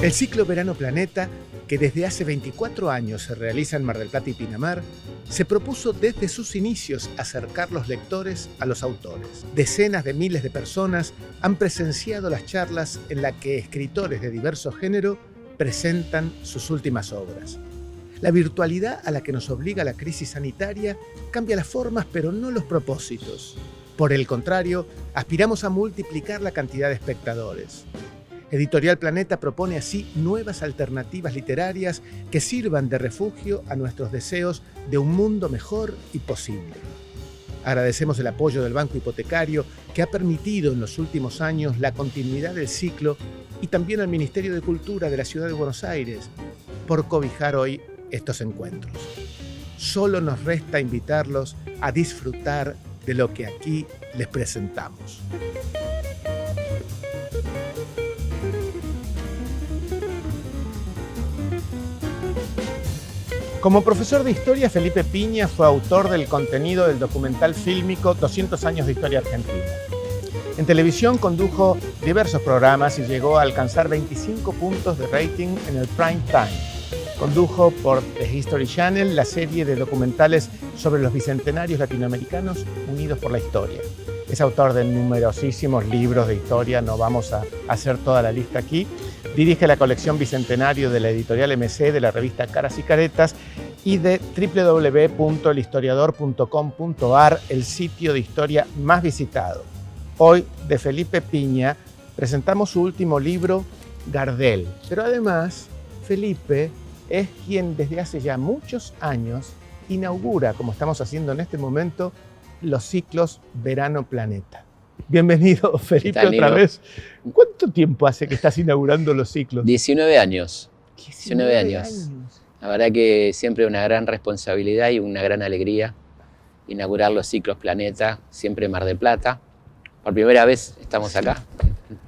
El ciclo Verano Planeta, que desde hace 24 años se realiza en Mar del Plata y Pinamar, se propuso desde sus inicios acercar los lectores a los autores. Decenas de miles de personas han presenciado las charlas en las que escritores de diverso género presentan sus últimas obras. La virtualidad a la que nos obliga la crisis sanitaria cambia las formas, pero no los propósitos. Por el contrario, aspiramos a multiplicar la cantidad de espectadores. Editorial Planeta propone así nuevas alternativas literarias que sirvan de refugio a nuestros deseos de un mundo mejor y posible. Agradecemos el apoyo del Banco Hipotecario, que ha permitido en los últimos años la continuidad del ciclo, y también al Ministerio de Cultura de la Ciudad de Buenos Aires por cobijar hoy estos encuentros. Solo nos resta invitarlos a disfrutar de lo que aquí les presentamos. Como profesor de historia, Felipe Piña fue autor del contenido del documental fílmico 200 años de historia argentina. En televisión condujo diversos programas y llegó a alcanzar 25 puntos de rating en el prime time. Condujo por The History Channel la serie de documentales sobre los bicentenarios latinoamericanos unidos por la historia. Es autor de numerosísimos libros de historia, no vamos a hacer toda la lista aquí. Dirige la colección Bicentenario de la editorial MC, de la revista Caras y Caretas y de www.elhistoriador.com.ar, el sitio de historia más visitado. Hoy, de Felipe Piña, presentamos su último libro, Gardel. Pero además, Felipe es quien desde hace ya muchos años inaugura, como estamos haciendo en este momento, los ciclos Verano Planeta. Bienvenido, Felipe, otra vez. ¿Cuánto tiempo hace que estás inaugurando los ciclos? 19 años. 19 años. La verdad que siempre una gran responsabilidad y una gran alegría inaugurar los ciclos Planeta, siempre en Mar del Plata. Por primera vez estamos acá,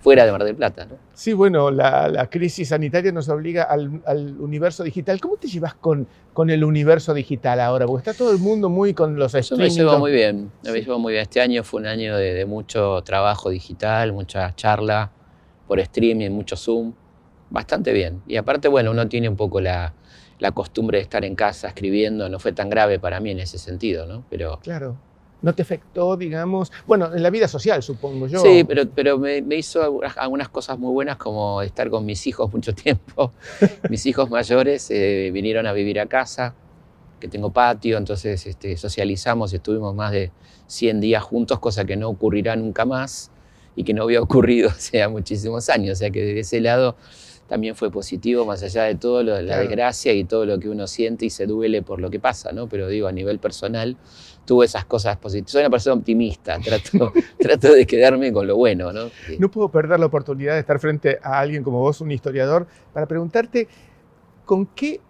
fuera de Mar del Plata, ¿no? Sí, bueno, la crisis sanitaria nos obliga al universo digital. ¿Cómo te llevas con el universo digital ahora? Porque está todo el mundo muy con los streaming. Me llevo muy bien, me llevo muy bien. Este año fue un año de mucho trabajo digital, mucha charla por streaming, mucho Zoom, bastante bien. Y aparte, bueno, uno tiene un poco la costumbre de estar en casa escribiendo, no fue tan grave para mí en ese sentido, ¿no? Pero claro. ¿No te afectó, digamos? Bueno, en la vida social, supongo yo. Sí, pero me hizo algunas cosas muy buenas, como estar con mis hijos mucho tiempo. Mis hijos mayores vinieron a vivir a casa, que tengo patio, entonces socializamos y estuvimos más de 100 días juntos, cosa que no ocurrirá nunca más y que no había ocurrido hace muchísimos años. O sea que de ese lado también fue positivo, más allá de todo la desgracia y todo lo que uno siente y se duele por lo que pasa, ¿no? Pero digo, a nivel personal, tuve esas cosas positivas. Soy una persona optimista, trato de quedarme con lo bueno, ¿no? No puedo perder la oportunidad de estar frente a alguien como vos, un historiador, para preguntarte con qué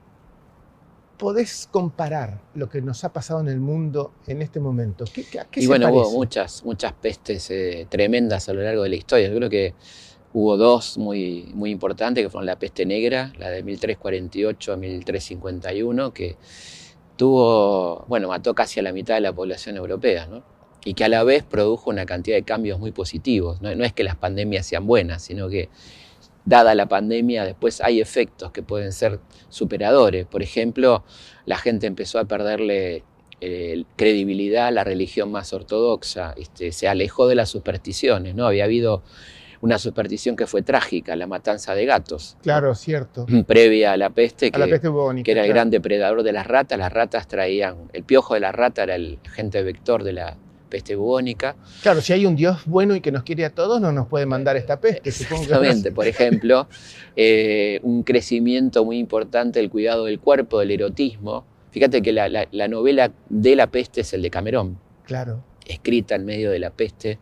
podés comparar lo que nos ha pasado en el mundo en este momento. ¿A qué y se bueno, parece? Hubo muchas pestes tremendas a lo largo de la historia. Yo creo que hubo dos muy importantes, que fueron la peste negra, la de 1348 a 1351, que mató casi a la mitad de la población europea, ¿no? Y que a la vez produjo una cantidad de cambios muy positivos. No es que las pandemias sean buenas, sino que, dada la pandemia, después hay efectos que pueden ser superadores. Por ejemplo, la gente empezó a perderle credibilidad a la religión más ortodoxa, se alejó de las supersticiones, ¿no? Había habido una superstición que fue trágica, la matanza de gatos. Claro, ¿no? Cierto. Previa a la peste, la peste bubónica, que era el gran depredador de las ratas. Las ratas traían, el piojo de la rata era el agente vector de la peste bubónica. Claro, si hay un Dios bueno y que nos quiere a todos, no nos puede mandar esta peste. Exactamente, por ejemplo, un crecimiento muy importante del cuidado del cuerpo, del erotismo. Fíjate que la novela de la peste es el de Camerón. Claro. Escrita en medio de la peste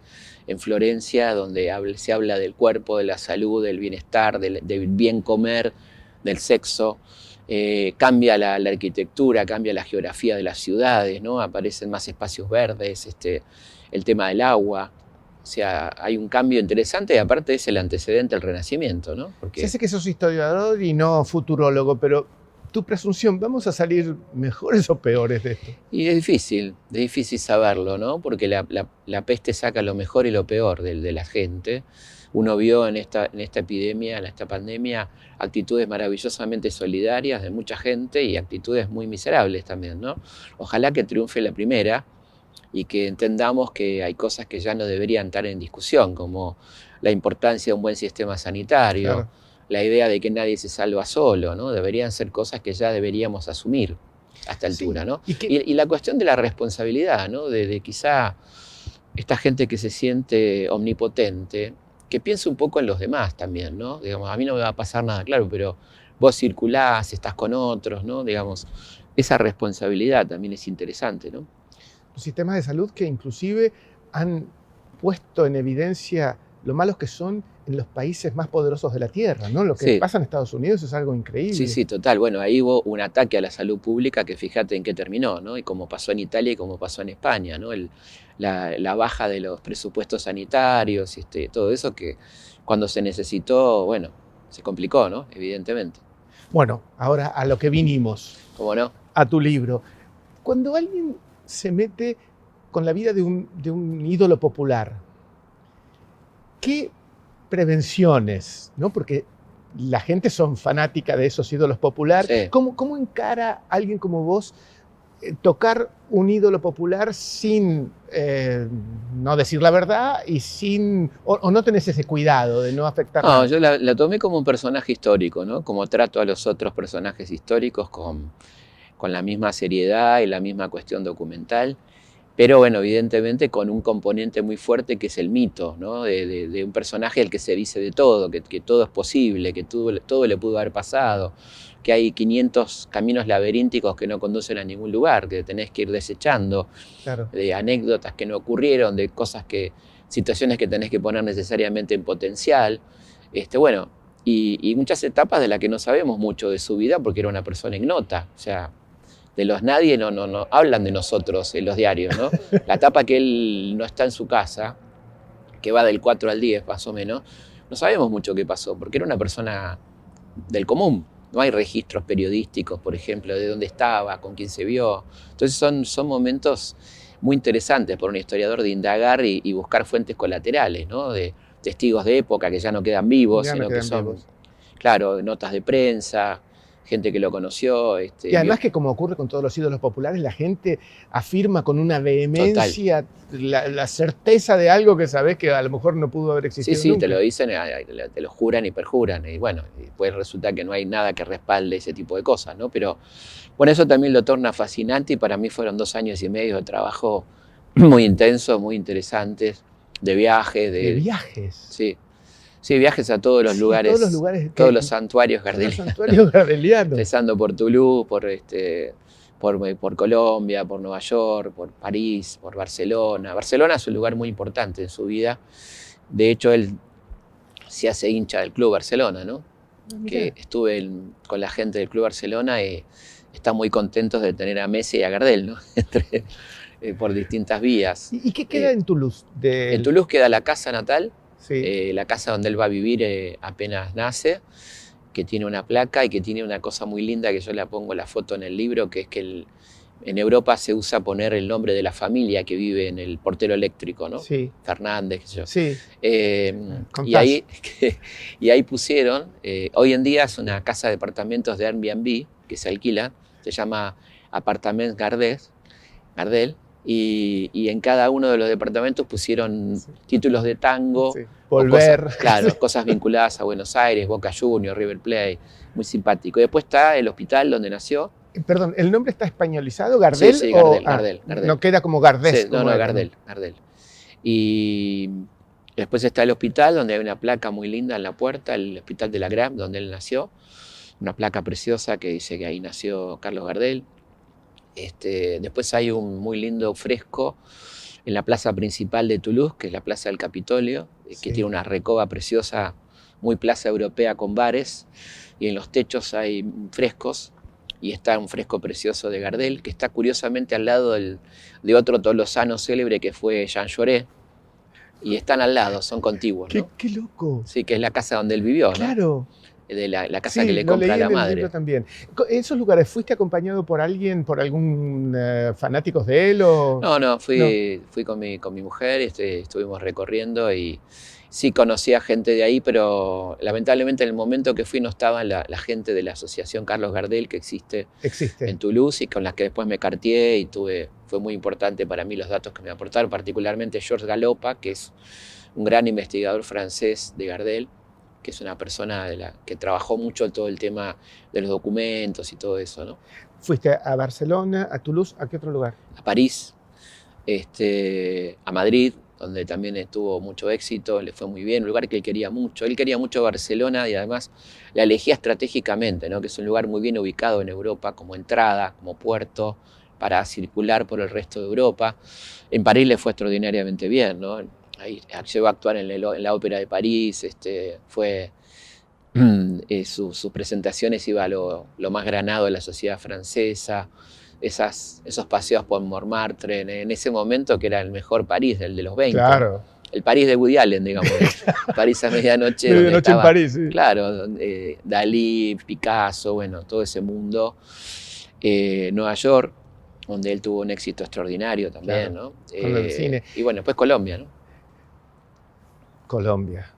en Florencia, donde se habla del cuerpo, de la salud, del bienestar, del bien comer, del sexo. Cambia la arquitectura, cambia la geografía de las ciudades, ¿no? Aparecen más espacios verdes, el tema del agua. O sea, hay un cambio interesante y aparte es el antecedente del Renacimiento, ¿no? Porque se hace que sos historiador y no futurólogo, pero tu presunción, ¿vamos a salir mejores o peores de esto? Y es difícil saberlo, ¿no? Porque la peste saca lo mejor y lo peor de la gente. uno vio en esta epidemia, en esta pandemia, actitudes maravillosamente solidarias de mucha gente y actitudes muy miserables también, ¿no? Ojalá que triunfe la primera y que entendamos que hay cosas que ya no deberían estar en discusión, como la importancia de un buen sistema sanitario, Claro. la idea de que nadie se salva solo, ¿no? Deberían ser cosas que ya deberíamos asumir a esta Sí. altura, ¿no? Y que, Y la cuestión de la responsabilidad, ¿no? De quizá esta gente que se siente omnipotente, que piense un poco en los demás también, ¿no? Digamos, a mí no me va a pasar nada, claro, pero vos circulás, estás con otros, ¿no? Digamos, esa responsabilidad también es interesante, ¿no? los sistemas de salud que inclusive han puesto en evidencia lo malos que son en los países más poderosos de la Tierra, ¿no? Lo que Sí. pasa en Estados Unidos es algo increíble. Sí, sí, total. Bueno, ahí hubo un ataque a la salud pública que fíjate en qué terminó, ¿no? Y como pasó en Italia y como pasó en España, ¿no? La baja de los presupuestos sanitarios, todo eso que cuando se necesitó, bueno, se complicó, ¿no? Evidentemente. Bueno, ahora a lo que vinimos, ¿Cómo no? a tu libro. Cuando alguien se mete con la vida de un ídolo popular, ¿qué prevenciones, ¿no? Porque la gente son fanática de esos ídolos populares. Sí. ¿Cómo encara alguien como vos tocar un ídolo popular sin no decir la verdad y sin o no tenés ese cuidado de no afectar No, nada? yo la tomé como un personaje histórico, ¿no? Como trato a los otros personajes históricos con la misma seriedad y la misma cuestión documental. Pero bueno, evidentemente con un componente muy fuerte que es el mito, ¿no? De un personaje al que se dice de todo, que todo es posible, que todo le pudo haber pasado, que hay 500 caminos laberínticos que no conducen a ningún lugar, que tenés que ir desechando, Claro. de anécdotas que no ocurrieron, de situaciones que tenés que poner necesariamente en potencial. Bueno, y muchas etapas de las que no sabemos mucho de su vida porque era una persona ignota, o sea, de los nadie no hablan de nosotros en los diarios, ¿no? La etapa que él no está en su casa, que va del 4 al 10 más o menos, no sabemos mucho qué pasó, porque era una persona del común. No hay registros periodísticos, por ejemplo, de dónde estaba, con quién se vio. Entonces son momentos muy interesantes para un historiador de indagar y buscar fuentes colaterales, ¿no? De testigos de época que ya no quedan vivos, Ya no sino que quedan son, vivos. claro, notas de prensa, gente que lo conoció. Y además que como ocurre con todos los ídolos populares, la gente afirma con una vehemencia la certeza de algo que sabés que a lo mejor no pudo haber existido Sí, nunca. te lo dicen, te lo juran y perjuran. Y bueno, después resulta que no hay nada que respalde ese tipo de cosas, ¿no? Pero bueno, eso también lo torna fascinante y para mí fueron 2 años y medio de trabajo muy intensos, muy interesantes, de viajes. De viajes. Sí. Sí, viajes a todos los lugares, todos los santuarios gardelianos. Los santuarios gardelianos. Empezando por Toulouse, por Colombia, por Nueva York, por París, por Barcelona. Barcelona es un lugar muy importante en su vida. De hecho, él se hace hincha del Club Barcelona, ¿no? Que estuve con la gente del Club Barcelona y están muy contentos de tener a Messi y a Gardel, ¿no? Por distintas vías. ¿Y qué queda en Toulouse? En Toulouse queda la casa natal. Sí. La casa donde él va a vivir apenas nace, que tiene una placa y que tiene una cosa muy linda que yo le pongo la foto en el libro, que es que en Europa se usa poner el nombre de la familia que vive en el portero eléctrico, ¿no? Sí. Fernández, qué sé yo. Sí. Y ahí pusieron, hoy en día es una casa de departamentos de Airbnb que se alquila, se llama Apartaments Gardel. Y en cada uno de los departamentos pusieron títulos de tango, Volver. Cosas vinculadas a Buenos Aires, Boca Juniors, River Plate, muy simpático. Y después está el hospital donde nació. Perdón, ¿el nombre está españolizado? ¿Gardel? Sí, Gardel. No queda como Gardés. Sí, no, Gardel. Y después está el hospital donde hay una placa muy linda en la puerta, el hospital de la Grave, donde él nació. Una placa preciosa que dice que ahí nació Carlos Gardel. Después hay un muy lindo fresco en la plaza principal de Toulouse, que es la Plaza del Capitolio, que tiene una recoba preciosa, muy plaza europea con bares, y en los techos hay frescos, y está un fresco precioso de Gardel, que está curiosamente al lado de otro tolosano célebre que fue Jean Jaurès, y están al lado, son contiguos, ¿no? ¡Qué loco! Sí, que es la casa donde él vivió, ¿no? Claro. De la casa que le compra a la madre. Libro también. ¿En esos lugares fuiste acompañado por alguien, por algún fanáticos de él? O... No, fui con mi mujer, estuvimos recorriendo y Sí, conocía gente de ahí, pero lamentablemente en el momento que fui no estaba la gente de la asociación Carlos Gardel que existe en Toulouse y con las que después me carteé y fue muy importante para mí los datos que me aportaron, particularmente Georges Galopa, que es un gran investigador francés de Gardel, que es una persona que trabajó mucho todo el tema de los documentos y todo eso, ¿no? ¿Fuiste a Barcelona, a Toulouse, a qué otro lugar? A París, a Madrid, donde también tuvo mucho éxito, le fue muy bien, un lugar que él quería mucho. Él quería mucho Barcelona y además la elegía estratégicamente, ¿no? Que es un lugar muy bien ubicado en Europa, como entrada, como puerto, para circular por el resto de Europa. En París le fue extraordinariamente bien, ¿no? Ahí llegó a actuar en la Ópera de París, sus presentaciones iba a lo más granado de la sociedad francesa. Esos paseos por Montmartre en ese momento que era el mejor París, el de los 20. Claro. El París de Woody Allen, digamos. París a medianoche. Medianoche en París, sí. Claro, Dalí, Picasso, bueno, todo ese mundo. Nueva York, donde él tuvo un éxito extraordinario también, claro, ¿no? Con el cine. Y bueno, después Colombia, ¿no? Colombia.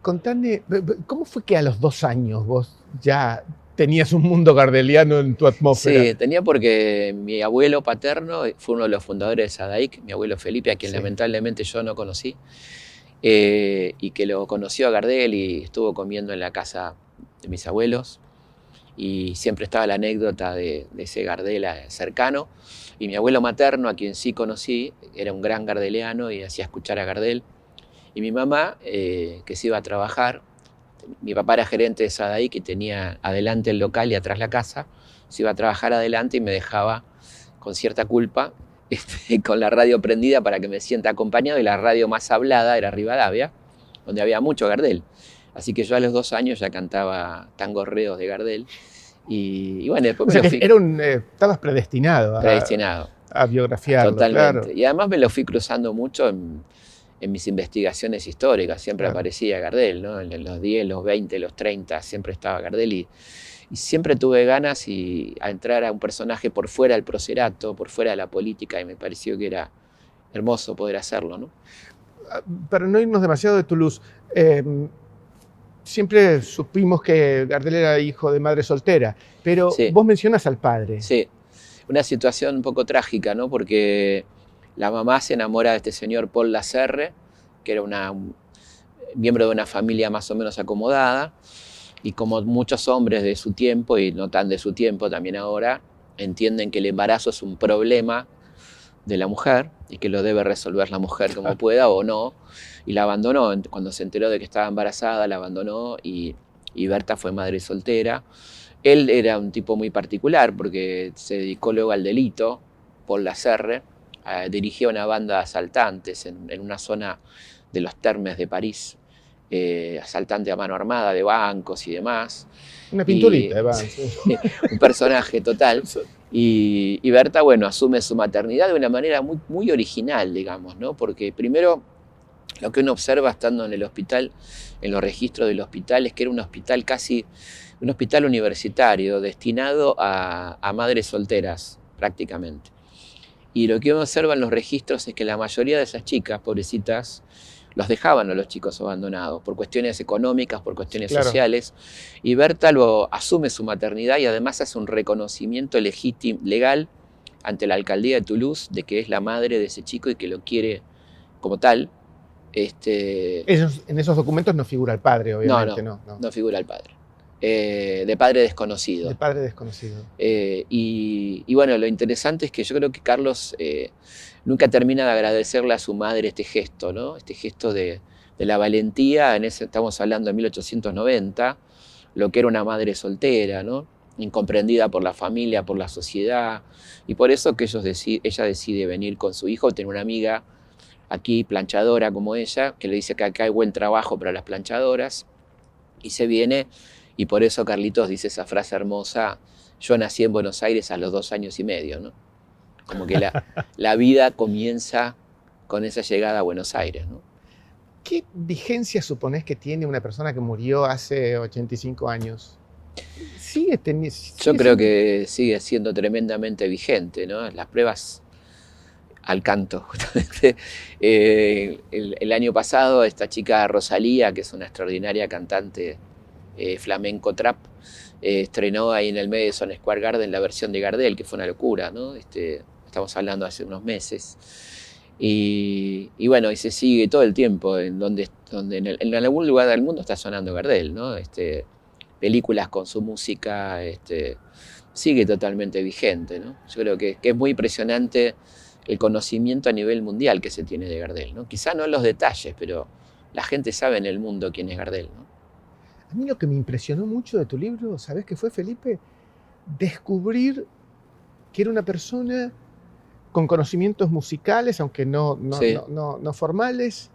Contame, ¿cómo fue que a los 2 años vos ya tenías un mundo gardeliano en tu atmósfera? Sí, tenía porque mi abuelo paterno fue uno de los fundadores de Sadaic, mi abuelo Felipe, a quien lamentablemente yo no conocí, y que lo conoció a Gardel y estuvo comiendo en la casa de mis abuelos, y siempre estaba la anécdota de ese Gardel cercano, y mi abuelo materno, a quien sí conocí, era un gran gardeliano y hacía escuchar a Gardel, y mi mamá, que se iba a trabajar. Mi papá era gerente de Sadaic que tenía adelante el local y atrás la casa. Se iba a trabajar adelante y me dejaba con cierta culpa con la radio prendida para que me sienta acompañado, y la radio más hablada era Rivadavia, donde había mucho Gardel. Así que yo a los 2 años ya cantaba tangos reos de Gardel. Y bueno, después estabas predestinado a biografiarlo. Totalmente. Claro. Y además me lo fui cruzando mucho en mis investigaciones históricas. Siempre aparecía Gardel, ¿no? En los 10, los 20, los 30, siempre estaba Gardel. Y siempre tuve ganas a entrar a un personaje por fuera del procerato, por fuera de la política, y me pareció que era hermoso poder hacerlo, ¿no? Para no irnos demasiado de Toulouse, siempre supimos que Gardel era hijo de madre soltera, pero vos mencionas al padre. Sí, una situación un poco trágica, ¿no? Porque la mamá se enamora de este señor Paul Lasserre, que era un miembro de una familia más o menos acomodada, y como muchos hombres de su tiempo, y no tan de su tiempo también ahora, entienden que el embarazo es un problema de la mujer y que lo debe resolver la mujer como pueda o no, y la abandonó. Cuando se enteró de que estaba embarazada, la abandonó, y Berta fue madre soltera. Él era un tipo muy particular porque se dedicó luego al delito. Paul Lasserre dirigía una banda de asaltantes en una zona de los Termes de París, asaltante a mano armada de bancos y demás. Una pinturita de bancos. Un personaje total. Y Berta, bueno, asume su maternidad de una manera muy, muy original, digamos, ¿no? Porque primero lo que uno observa estando en el hospital, en los registros del hospital, es que era un hospital un hospital universitario destinado a madres solteras, prácticamente. Y lo que uno observa en los registros es que la mayoría de esas chicas, pobrecitas, los dejaban a los chicos abandonados por cuestiones económicas, por cuestiones sociales. Y Berta asume su maternidad y además hace un reconocimiento legal ante la alcaldía de Toulouse de que es la madre de ese chico y que lo quiere como tal. En esos documentos no figura el padre, obviamente. No figura el padre. De padre desconocido. De padre desconocido. Y bueno, lo interesante es que yo creo que Carlos nunca termina de agradecerle a su madre este gesto, ¿no? Este gesto de la valentía, estamos hablando de 1890, lo que era una madre soltera, ¿no? Incomprendida por la familia, por la sociedad, y por eso que ella decide venir con su hijo. Tiene una amiga aquí, planchadora como ella, que le dice que acá hay buen trabajo para las planchadoras, y se viene. Y por eso Carlitos dice esa frase hermosa: yo nací en Buenos Aires a los 2 años y medio, ¿no? Como que la vida comienza con esa llegada a Buenos Aires, ¿no? ¿Qué vigencia suponés que tiene una persona que murió hace 85 años? Yo creo que sigue siendo tremendamente vigente, ¿no? Las pruebas al canto, justamente. El año pasado, esta chica Rosalía, que es una extraordinaria cantante flamenco trap, estrenó ahí en el Madison Square Garden la versión de Gardel, que fue una locura, ¿no? Estamos hablando hace unos meses. Y bueno, y se sigue todo el tiempo, en algún lugar del mundo está sonando Gardel, ¿no? Películas con su música, sigue totalmente vigente, ¿no? Yo creo que es muy impresionante el conocimiento a nivel mundial que se tiene de Gardel, ¿no? Quizá no en los detalles, pero la gente sabe en el mundo quién es Gardel, ¿no? A mí lo que me impresionó mucho de tu libro, ¿sabés qué fue, Felipe? Descubrir que era una persona con conocimientos musicales, aunque no formales,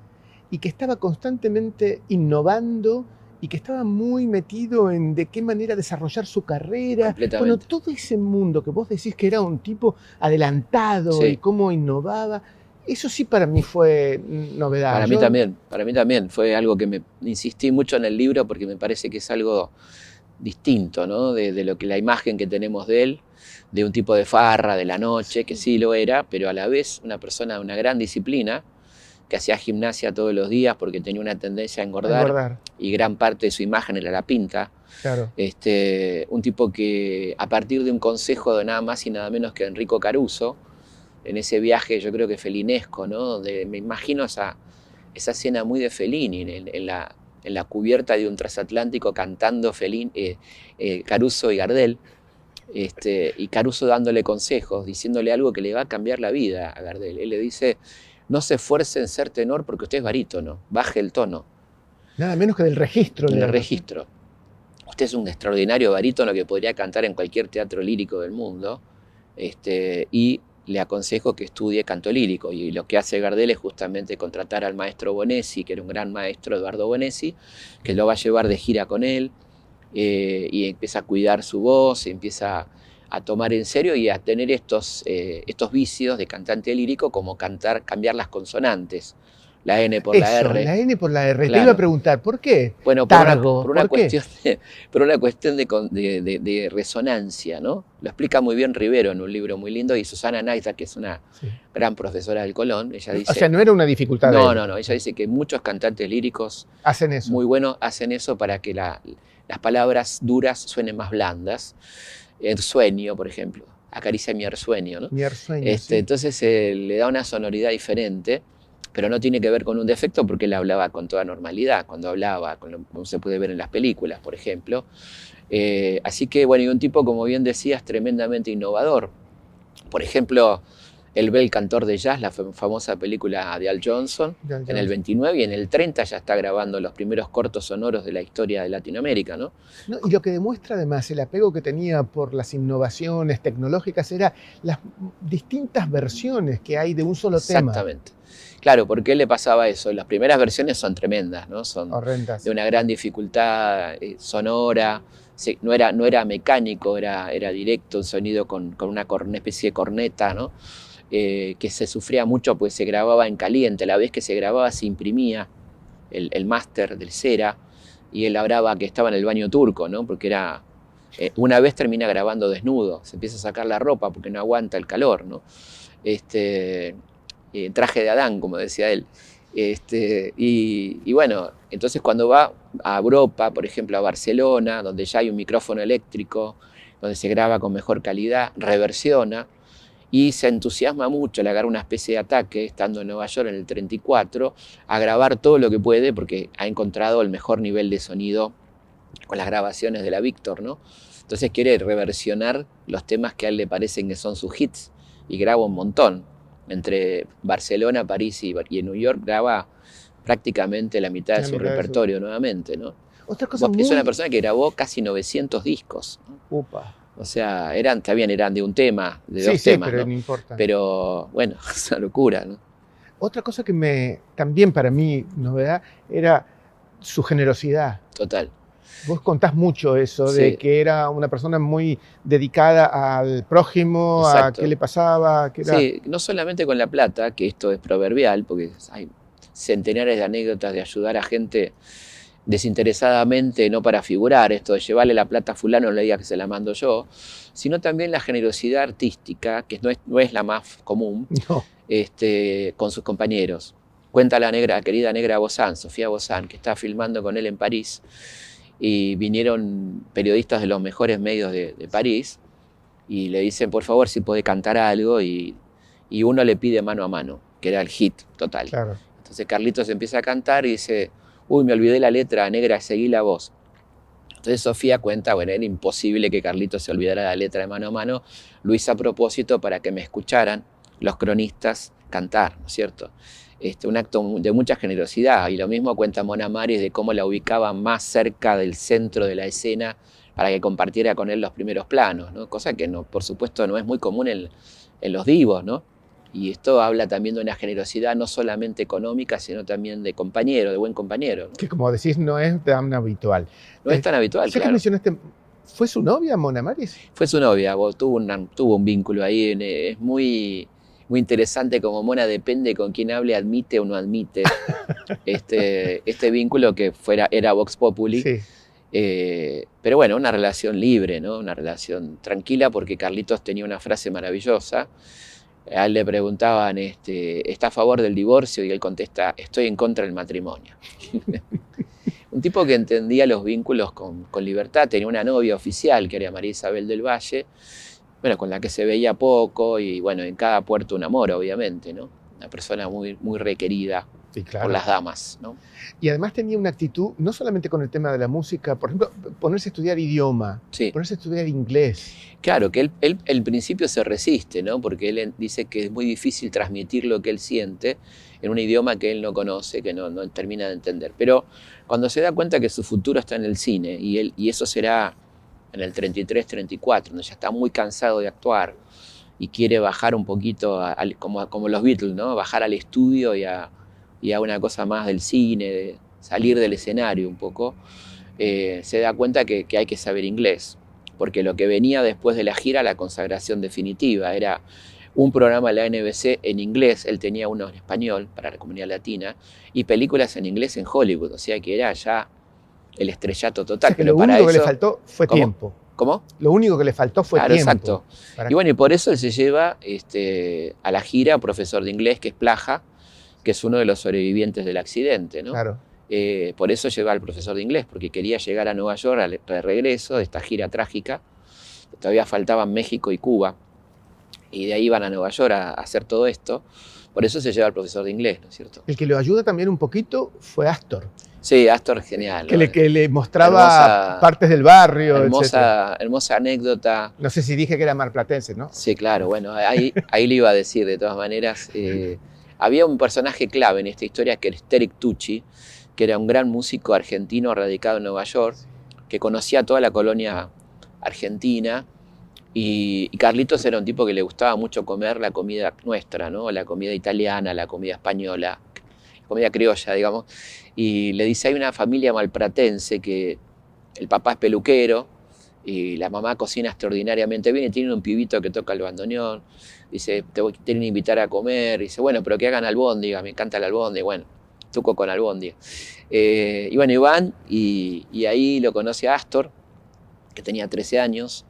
y que estaba constantemente innovando y que estaba muy metido en de qué manera desarrollar su carrera. Bueno, todo ese mundo que vos decís que era un tipo adelantado y cómo innovaba, eso sí para mí fue novedad. Para mí también fue algo que me insistí mucho en el libro porque me parece que es algo distinto, ¿no? De lo que la imagen que tenemos de él, de un tipo de farra de la noche, que sí lo era, pero a la vez una persona de una gran disciplina, que hacía gimnasia todos los días porque tenía una tendencia a engordar. Y gran parte de su imagen era la pinta. Claro. Un tipo que a partir de un consejo de nada más y nada menos que Enrico Caruso, en ese viaje yo creo que felinesco, ¿no? Donde me imagino esa escena muy de Fellini, en la cubierta de un transatlántico cantando Caruso y Gardel, y Caruso dándole consejos, diciéndole algo que le va a cambiar la vida a Gardel. Él le dice: no se esfuerce en ser tenor porque usted es barítono, baje el tono. Nada menos que del registro. Del registro. Usted es un extraordinario barítono que podría cantar en cualquier teatro lírico del mundo, y le aconsejo que estudie canto lírico. Y lo que hace Gardel es justamente contratar al maestro Bonesi, que era un gran maestro, Eduardo Bonesi, que lo va a llevar de gira con él, y empieza a cuidar su voz, empieza a tomar en serio y a tener estos vicios de cantante lírico, como cambiar las consonantes. La N por la R. La N por la R. Claro. Te iba a preguntar, ¿por qué? Bueno, Targo. por una cuestión de resonancia, ¿no? Lo explica muy bien Rivero en un libro muy lindo, y Susana Naita, que es una gran profesora del Colón, ella dice... O sea, no era una dificultad. No, ella dice que muchos cantantes líricos hacen eso. Muy buenos hacen eso para que las palabras duras suenen más blandas. El sueño, por ejemplo, acaricia mi sueño, ¿no? Mi sueño, sí. Entonces le da una sonoridad diferente, pero no tiene que ver con un defecto, porque él hablaba con toda normalidad, cuando hablaba, como se puede ver en las películas, por ejemplo. Así que, bueno, y un tipo, como bien decías, tremendamente innovador. Por ejemplo, El bel cantor de jazz, la famosa película de Al Johnson, en el 29, y en el 30 ya está grabando los primeros cortos sonoros de la historia de Latinoamérica, ¿no? Y lo que demuestra además el apego que tenía por las innovaciones tecnológicas era las distintas versiones que hay de un solo tema. Exactamente. Claro, ¿por qué le pasaba eso? Las primeras versiones son tremendas, ¿no? Son horrendas, de una gran dificultad sonora. No era mecánico, era directo, un sonido con una especie de corneta, ¿no? Que se sufría mucho, pues se grababa en caliente. A la vez que se grababa se imprimía el máster del cera, y él hablaba que estaba en el baño turco, ¿no? Porque era... una vez termina grabando desnudo, se empieza a sacar la ropa porque no aguanta el calor, ¿no? Traje de Adán, como decía él. Y bueno, entonces cuando va a Europa, por ejemplo a Barcelona, donde ya hay un micrófono eléctrico, donde se graba con mejor calidad, reversiona, y se entusiasma mucho, le agarra una especie de ataque, estando en Nueva York en el 34, a grabar todo lo que puede, porque ha encontrado el mejor nivel de sonido con las grabaciones de la Victor, ¿no? Entonces quiere reversionar los temas que a él le parecen que son sus hits, y graba un montón. Entre Barcelona, París y en New York graba prácticamente la mitad de su repertorio nuevamente, ¿no? Otra cosa es una persona que grabó casi 900 discos, ¿no? Upa. O sea, eran de un tema, de dos temas, pero ¿no? No importa. Pero bueno, es una locura, ¿no? Otra cosa que también para mí novedad era su generosidad. Total. Vos contás mucho eso, de que era una persona muy dedicada al prójimo, exacto, a qué le pasaba. Que era... Sí, no solamente con la plata, que esto es proverbial, porque hay centenares de anécdotas de ayudar a gente desinteresadamente, no para figurar, esto de llevarle la plata a fulano, no le diga que se la mando yo, sino también la generosidad artística, que no es la más común, No. con sus compañeros. Cuenta la querida negra Bozán, Sofía Bozán, que está filmando con él en París, y vinieron periodistas de los mejores medios de París, y le dicen, por favor, si puede cantar algo, y uno le pide Mano a Mano, que era el hit total. Claro. Entonces Carlitos empieza a cantar y dice, uy, me olvidé la letra, negra, seguí la voz. Entonces Sofía cuenta, bueno, era imposible que Carlitos se olvidara la letra de Mano a Mano, lo hice a propósito para que me escucharan los cronistas cantar, ¿no es cierto? Un acto de mucha generosidad, y lo mismo cuenta Mona Maris de cómo la ubicaba más cerca del centro de la escena para que compartiera con él los primeros planos, ¿no? Cosa que no, por supuesto no es muy común en los divos, ¿no? Y esto habla también de una generosidad no solamente económica, sino también de compañero, de buen compañero, ¿no? Que como decís, no es tan habitual. No es tan habitual, sé claro. Que mencionaste, ¿fue su novia, Mona Maris? Fue su novia, tuvo un vínculo ahí, es muy interesante como Mona depende con quién hable, admite o no admite este vínculo que era Vox Populi. Sí. Pero bueno, una relación libre, ¿no? Una relación tranquila, porque Carlitos tenía una frase maravillosa. A él le preguntaban, ¿está a favor del divorcio? Y él contesta, estoy en contra del matrimonio. Un tipo que entendía los vínculos con libertad, tenía una novia oficial que era María Isabel del Valle, bueno, con la que se veía poco, y bueno, en cada puerto un amor, obviamente, ¿no? Una persona muy, muy requerida, sí, claro, por las damas, ¿no? Y además tenía una actitud, no solamente con el tema de la música, por ejemplo, ponerse a estudiar idioma, sí, ponerse a estudiar inglés. Claro, que él al principio se resiste, ¿no? Porque él dice que es muy difícil transmitir lo que él siente en un idioma que él no conoce, que no termina de entender. Pero cuando se da cuenta que su futuro está en el cine, y eso será en el 33, 34, donde ya está muy cansado de actuar y quiere bajar un poquito, como los Beatles, ¿no? Bajar al estudio y a una cosa más del cine, de salir del escenario un poco, se da cuenta que hay que saber inglés, porque lo que venía después de la gira, la consagración definitiva, era un programa de la NBC en inglés, él tenía uno en español para la comunidad latina, y películas en inglés en Hollywood, o sea que era ya el estrellato total. O sea, que lo único que le faltó fue tiempo. ¿Cómo? Lo único que le faltó fue tiempo. Exacto. Y bueno, y por eso él se lleva a la gira a un profesor de inglés que es Plaja, que es uno de los sobrevivientes del accidente, ¿no? Claro. Por eso lleva al profesor de inglés, porque quería llegar a Nueva York de regreso de esta gira trágica. Todavía faltaban México y Cuba, y de ahí iban a Nueva York a hacer todo esto. Por eso se lleva al profesor de inglés, ¿no es cierto? El que lo ayuda también un poquito fue Astor. Sí, Astor genial. Que le mostraba partes del barrio, hermosa anécdota. No sé si dije que era marplatense, ¿no? Sí, claro, bueno, ahí le iba a decir de todas maneras. Había un personaje clave en esta historia que era Eric Tucci, que era un gran músico argentino radicado en Nueva York, que conocía toda la colonia argentina, y Carlitos era un tipo que le gustaba mucho comer la comida nuestra, ¿no? La comida italiana, la comida española, la comida criolla, digamos, y le dice, hay una familia malpratense que el papá es peluquero y la mamá cocina extraordinariamente bien y tiene un pibito que toca el bandoneón. Dice, tienen que invitar a comer. Dice, bueno, pero que hagan albóndiga, me encanta el albóndiga. Bueno, tuco con albóndiga. Y bueno, Iván, y ahí lo conoce a Astor, que tenía 13 años.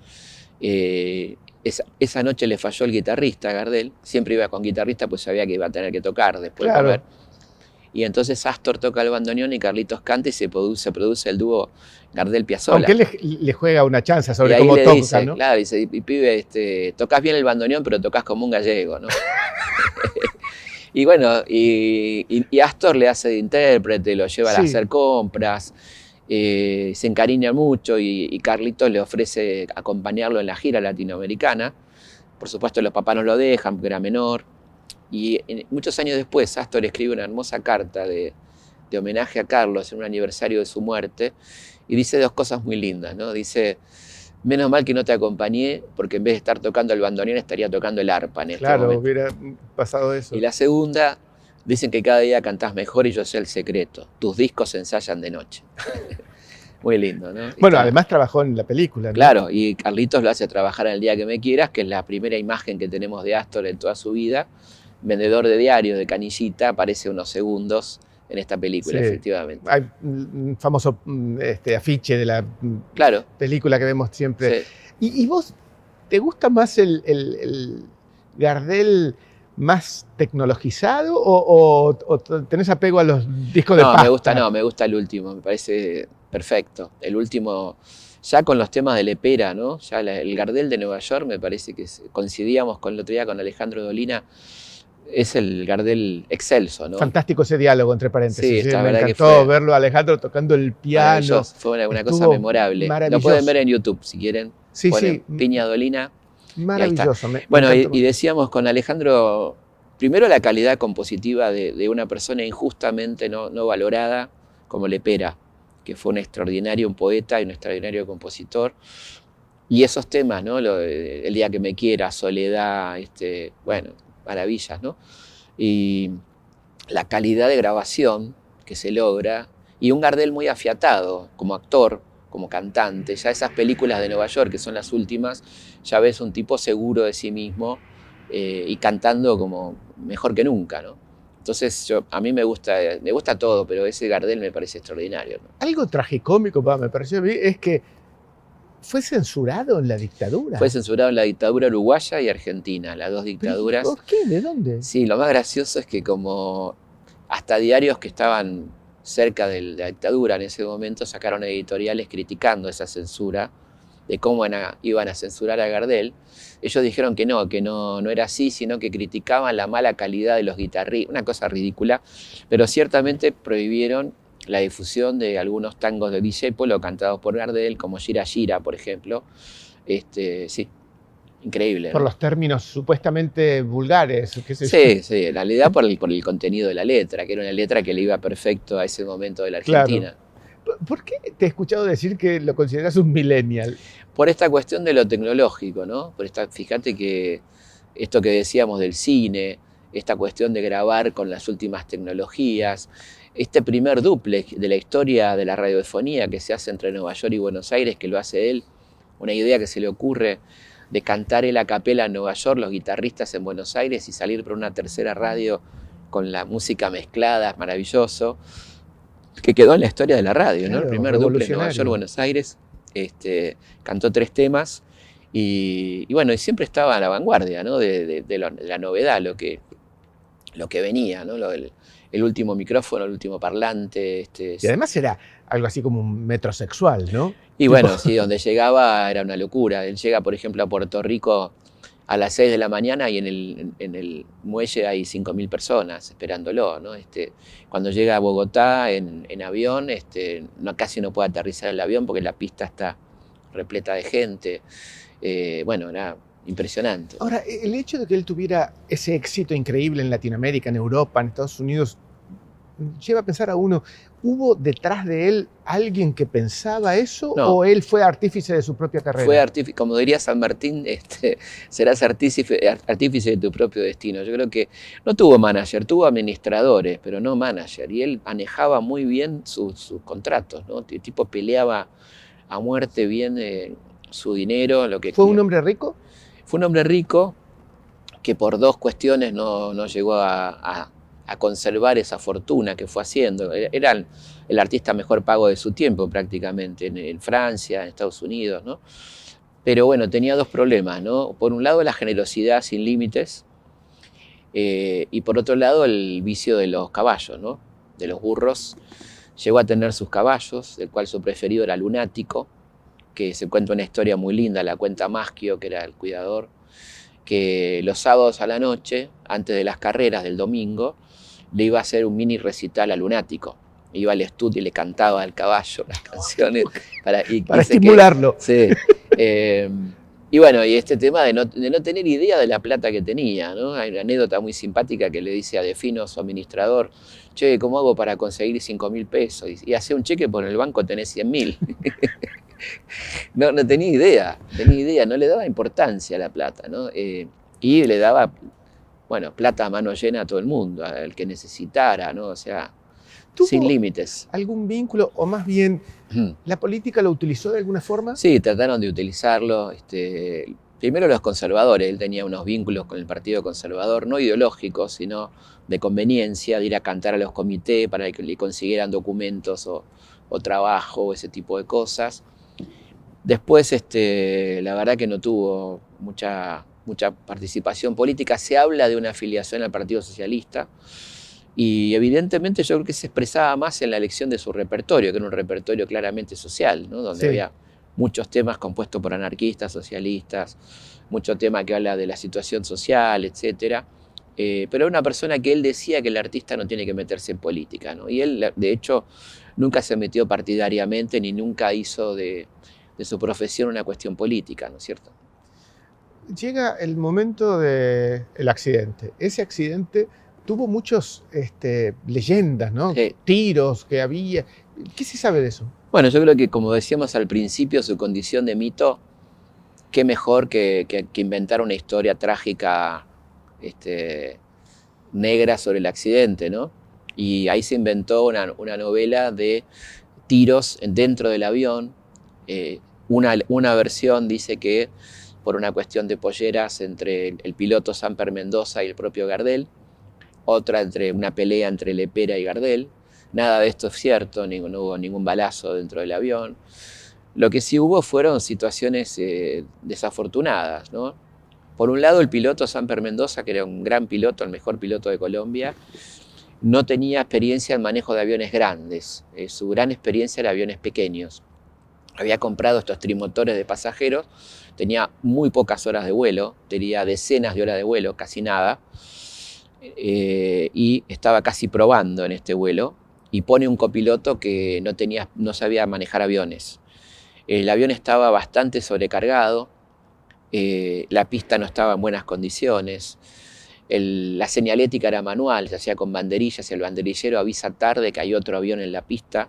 Esa noche le falló el guitarrista, Gardel. Siempre iba con guitarrista, pues sabía que iba a tener que tocar después de comer. Y entonces Astor toca el bandoneón y Carlitos canta y se produce el dúo Gardel-Piazzolla. Aunque él le juega una chanza sobre cómo toca, dice, ¿no? Claro, dice, y pibe, tocas bien el bandoneón, pero tocas como un gallego, ¿no? Y bueno, y Astor le hace de intérprete, lo lleva a hacer compras, se encariña mucho, y Carlitos le ofrece acompañarlo en la gira latinoamericana. Por supuesto, los papás no lo dejan porque era menor. Y muchos años después, Astor escribe una hermosa carta de homenaje a Carlos en un aniversario de su muerte, y dice dos cosas muy lindas, ¿no? Dice, menos mal que no te acompañé, porque en vez de estar tocando el bandoneón, estaría tocando el arpa en este momento. Claro, hubiera pasado eso. Y la segunda, dicen que cada día cantás mejor y yo sé el secreto. Tus discos se ensayan de noche. Muy lindo, ¿no? Bueno, además trabajó en la película, ¿no? Claro, y Carlitos lo hace trabajar en El día que me quieras, que es la primera imagen que tenemos de Astor en toda su vida. Vendedor de diarios, de canillita, aparece unos segundos en esta película, Sí. efectivamente. Hay un famoso afiche de la Claro, película que vemos siempre. sí. ¿Y vos, te gusta más el Gardel más tecnologizado o tenés apego a los discos de No, pasta? me gusta el último, me parece perfecto. El último, ya con los temas de Lepera, ¿no? Ya el Gardel de Nueva York, me parece que coincidíamos con el otro día con Alejandro Dolina, es el Gardel excelso, ¿no? Fantástico ese diálogo, entre Sí, paréntesis. esta Me verdad que encantó fue verlo a Alejandro tocando el piano. maravilloso, fue una cosa Estuvo memorable. Lo maravilloso. pueden ver en YouTube si quieren. Sí, Ponen sí, Piña Dolina y ahí está. maravilloso. Me Bueno, encantó. y decíamos con Alejandro, primero la calidad compositiva de una persona injustamente no valorada como Lepera, que fue un extraordinario un poeta y un extraordinario compositor. Y esos temas, ¿no? El día que me quiera, Soledad, bueno, maravillas, ¿no? Y la calidad de grabación que se logra, y un Gardel muy afiatado como actor, como cantante. Ya esas películas de Nueva York, que son las últimas, ya ves un tipo seguro de sí mismo y cantando como mejor que nunca, ¿no? Entonces a mí me gusta todo, pero ese Gardel me parece extraordinario, ¿no? Algo tragicómico, me pareció a mí, es que fue censurado en la dictadura. Fue censurado en la dictadura uruguaya y argentina, las dos dictaduras. ¿Por qué? ¿De dónde? Sí, lo más gracioso es que como hasta diarios que estaban cerca de la dictadura en ese momento sacaron editoriales criticando esa censura, de cómo iban a censurar a Gardel. Ellos dijeron que no era así, sino que criticaban la mala calidad de los guitarristas, una cosa ridícula, pero ciertamente prohibieron la difusión de algunos tangos de Discepolo cantados por Gardel, como Gira Gira, por ejemplo. Sí, increíble, ¿no? Por los términos supuestamente vulgares, qué sé yo. Sí, en realidad por el contenido de la letra, que era una letra que le iba perfecto a ese momento de la Argentina. Claro. ¿Por qué te he escuchado decir que lo consideras un millennial? Por esta cuestión de lo tecnológico, ¿no? Fíjate que esto que decíamos del cine, esta cuestión de grabar con las últimas tecnologías, este primer dúplex de la historia de la radiofonía que se hace entre Nueva York y Buenos Aires, que lo hace él, una idea que se le ocurre de cantar él a capela en Nueva York, los guitarristas en Buenos Aires y salir por una tercera radio con la música mezclada, maravilloso, que quedó en la historia de la radio, Claro, ¿no? El primer dúplex Nueva York, Buenos Aires, cantó 3 temas y bueno, y siempre estaba a la vanguardia, ¿no? de la novedad, lo que venía, ¿no? El último micrófono, el último parlante. Y además era algo así como un metrosexual, ¿no? Y bueno, sí, donde llegaba era una locura. Él llega, por ejemplo, a Puerto Rico a las 6 de la mañana y en el muelle hay 5.000 personas esperándolo, ¿no? Cuando llega a Bogotá en avión, casi no puede aterrizar el avión porque la pista está repleta de gente. Bueno, era impresionante. Ahora, el hecho de que él tuviera ese éxito increíble en Latinoamérica, en Europa, en Estados Unidos, lleva a pensar a uno, ¿hubo detrás de él alguien que pensaba eso No. o él fue artífice de su propia carrera? Fue artífice, como diría San Martín, serás artífice de tu propio destino. Yo creo que no tuvo manager, tuvo administradores, pero no manager. Y él manejaba muy bien sus contratos, ¿no? El tipo peleaba a muerte bien su dinero. ¿Fue un hombre rico? Fue un hombre rico que por 2 cuestiones no llegó a conservar esa fortuna que fue haciendo. Era el artista mejor pago de su tiempo prácticamente, en Francia, en Estados Unidos, ¿no? Pero bueno, tenía 2 problemas, ¿no? Por un lado la generosidad sin límites y por otro lado el vicio de los caballos, ¿no? De los burros. Llegó a tener sus caballos, del cual su preferido era Lunático, que se cuenta una historia muy linda, la cuenta Maschio, que era el cuidador, que los sábados a la noche, antes de las carreras del domingo, le iba a hacer un mini recital a Lunático. Iba al estudio y le cantaba al caballo las canciones para estimularlo. Sí. Y bueno, y este tema de no tener idea de la plata que tenía, ¿no? Hay una anécdota muy simpática que le dice a Defino, su administrador, che, ¿cómo hago para conseguir 5.000 pesos? Y hace un cheque por el banco, tenés 100.000. No tenía idea, no le daba importancia a la plata, ¿no? Y le daba, bueno, plata a mano llena a todo el mundo, al que necesitara, ¿no? O sea, sin límites. ¿Algún vínculo, o más bien, la política lo utilizó de alguna forma? Sí, trataron de utilizarlo. Primero los conservadores, él tenía unos vínculos con el Partido Conservador, no ideológicos, sino de conveniencia, de ir a cantar a los comités para que le consiguieran documentos o trabajo, ese tipo de cosas. Después, la verdad que no tuvo mucha participación política. Se habla de una afiliación al Partido Socialista y evidentemente yo creo que se expresaba más en la elección de su repertorio, que era un repertorio claramente social, ¿no? Donde había muchos temas compuestos por anarquistas, socialistas, mucho tema que habla de la situación social, etc. Pero era una persona que él decía que el artista no tiene que meterse en política, ¿no? Y él, de hecho, nunca se metió partidariamente ni nunca hizo de su profesión una cuestión política, ¿no es cierto? Llega el momento del accidente. Ese accidente tuvo muchas leyendas, ¿no? Sí. Tiros que había. ¿Qué se sabe de eso? Bueno, yo creo que, como decíamos al principio, su condición de mito, qué mejor que inventar una historia trágica, negra sobre el accidente, ¿no? Y ahí se inventó una novela de tiros dentro del avión. Una versión dice que por una cuestión de polleras entre el piloto Samper Mendoza y el propio Gardel, otra entre una pelea entre Lepera y Gardel. Nada de esto es cierto, no hubo ningún balazo dentro del avión. Lo que sí hubo fueron situaciones desafortunadas, ¿no? Por un lado, el piloto Samper Mendoza, que era un gran piloto, el mejor piloto de Colombia, no tenía experiencia en manejo de aviones grandes. Su gran experiencia era aviones pequeños. Había comprado estos trimotores de pasajeros, tenía muy pocas horas de vuelo, tenía decenas de horas de vuelo, casi nada, y estaba casi probando en este vuelo, y pone un copiloto que no sabía manejar aviones. El avión estaba bastante sobrecargado, la pista no estaba en buenas condiciones, la señalética era manual, se hacía con banderillas, y el banderillero avisa tarde que hay otro avión en la pista,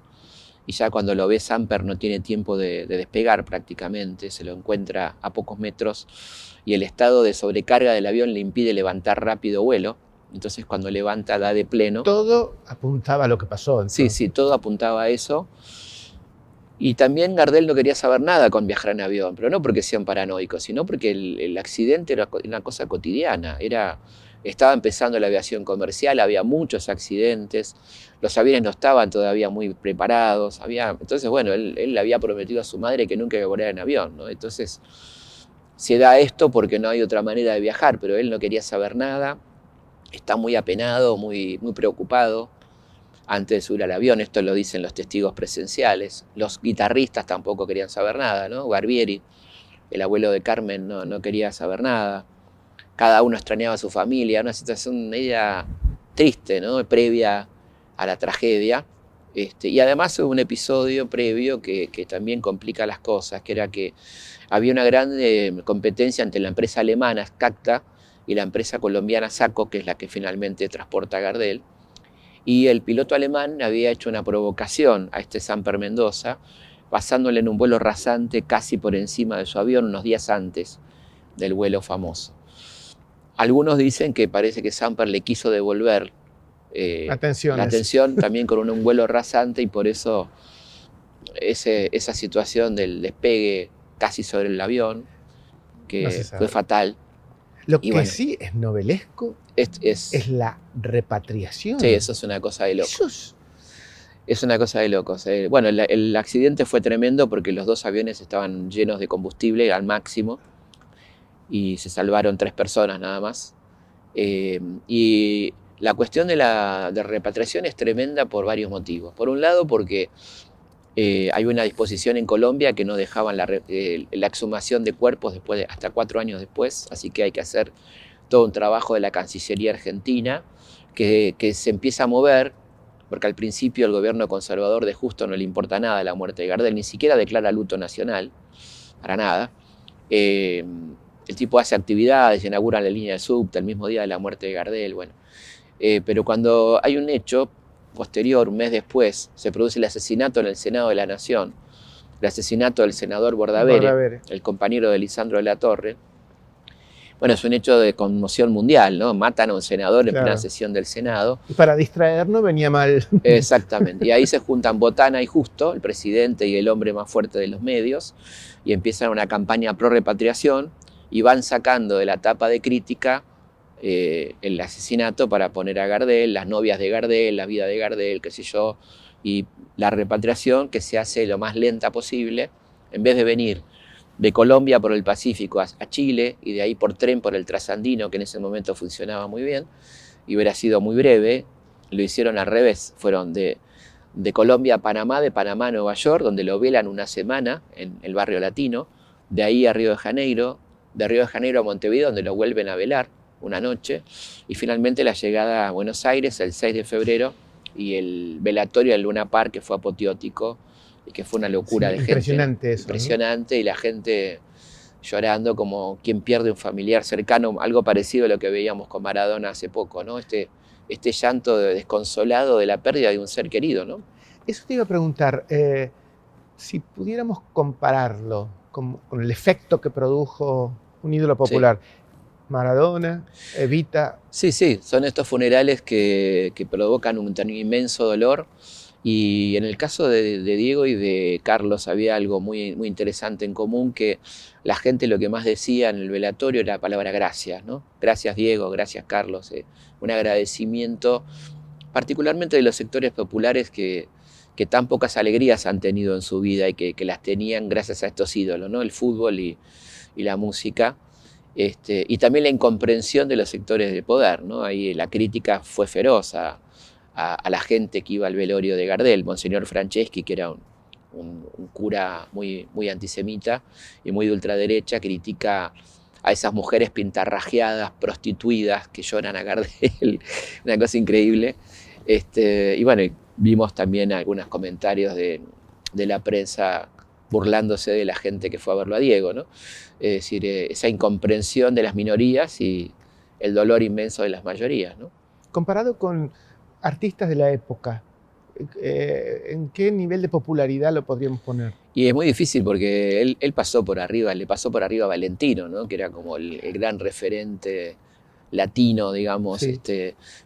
y ya cuando lo ve Samper no tiene tiempo de despegar prácticamente, se lo encuentra a pocos metros, y el estado de sobrecarga del avión le impide levantar rápido vuelo. Entonces cuando levanta da de pleno. Todo apuntaba a lo que pasó. Entonces. Sí, todo apuntaba a eso. Y también Gardel no quería saber nada con viajar en avión, pero no porque sea un paranoico, sino porque el accidente era una cosa cotidiana. Estaba empezando la aviación comercial, había muchos accidentes, los aviones no estaban todavía muy preparados. Entonces, bueno, él le había prometido a su madre que nunca iba a volar en avión, ¿no? Entonces se da esto porque no hay otra manera de viajar, pero él no quería saber nada. Está muy apenado, muy preocupado antes de subir al avión. Esto lo dicen los testigos presenciales. Los guitarristas tampoco querían saber nada, ¿no? Barbieri, el abuelo de Carmen, no quería saber nada. Cada uno extrañaba a su familia, una situación media triste, ¿no? Previa a la tragedia. Y además hubo un episodio previo que también complica las cosas, que era que había una gran competencia entre la empresa alemana Skakta y la empresa colombiana Saco, que es la que finalmente transporta a Gardel. Y el piloto alemán había hecho una provocación a Samper Mendoza, pasándole en un vuelo rasante casi por encima de su avión unos días antes del vuelo famoso. Algunos dicen que parece que Samper le quiso devolver la atención también con un vuelo rasante, y por eso esa situación del despegue casi sobre el avión, que fue fatal. Lo que sí es novelesco es la repatriación. Sí, eso es una cosa de locos. Es una cosa de locos. Bueno, el accidente fue tremendo porque los dos aviones estaban llenos de combustible al máximo y se salvaron 3 personas nada más. Y la cuestión de repatriación es tremenda por varios motivos. Por un lado, porque hay una disposición en Colombia que no dejaban la exhumación de cuerpos hasta 4 años después, así que hay que hacer todo un trabajo de la Cancillería argentina que se empieza a mover, porque al principio el gobierno conservador de Justo no le importa nada la muerte de Gardel, ni siquiera declara luto nacional, para nada. El tipo hace actividades, inaugura la línea de subte el mismo día de la muerte de Gardel, bueno. Pero cuando hay un hecho posterior, un mes después, se produce el asesinato en el Senado de la Nación, el asesinato del senador Bordavere, el compañero de Lisandro de la Torre. Bueno, es un hecho de conmoción mundial, ¿no? Matan a un senador en plena sesión del Senado. Y para distraernos venía mal. Exactamente. Y ahí se juntan Botana y Justo, el presidente y el hombre más fuerte de los medios, y empiezan una campaña pro repatriación. y van sacando de la tapa de crítica el asesinato para poner a Gardel, las novias de Gardel, la vida de Gardel, qué sé yo, y la repatriación que se hace lo más lenta posible, en vez de venir de Colombia por el Pacífico a Chile y de ahí por tren por el Trasandino, que en ese momento funcionaba muy bien, y hubiera sido muy breve, lo hicieron al revés, fueron de Colombia a Panamá, de Panamá a Nueva York, donde lo velan una semana en el barrio latino, de ahí a Río de Janeiro, de Río de Janeiro a Montevideo, donde lo vuelven a velar una noche, y finalmente la llegada a Buenos Aires el 6 de febrero y el velatorio en Luna Park, que fue apoteótico y que fue una locura de impresionante gente. Eso, impresionante, ¿no? Y la gente llorando como quien pierde un familiar cercano, algo parecido a lo que veíamos con Maradona hace poco, ¿no? Este llanto desconsolado de la pérdida de un ser querido, ¿no? Eso te iba a preguntar, si pudiéramos compararlo con el efecto que produjo un ídolo popular, sí. Maradona, Evita. Sí, son estos funerales que provocan un inmenso dolor, y en el caso de Diego y de Carlos había algo muy, muy interesante en común, que la gente lo que más decía en el velatorio era la palabra gracias, ¿no? Gracias Diego, gracias Carlos, un agradecimiento particularmente de los sectores populares que tan pocas alegrías han tenido en su vida y que las tenían gracias a estos ídolos, ¿no? El fútbol y la música. Y también la incomprensión de los sectores de poder, ¿no? Ahí la crítica fue feroz a la gente que iba al velorio de Gardel. Monseñor Franceschi, que era un cura muy, muy antisemita y muy de ultraderecha, critica a esas mujeres pintarrajeadas, prostituidas, que lloran a Gardel, una cosa increíble. Y bueno, vimos también algunos comentarios de la prensa burlándose de la gente que fue a verlo a Diego, ¿no? Es decir, esa incomprensión de las minorías y el dolor inmenso de las mayorías, ¿no? Comparado con artistas de la época, ¿en qué nivel de popularidad lo podríamos poner? Y es muy difícil porque él pasó por arriba, le pasó por arriba a Valentino, ¿no? Que era como el gran referente latino, digamos. Sí.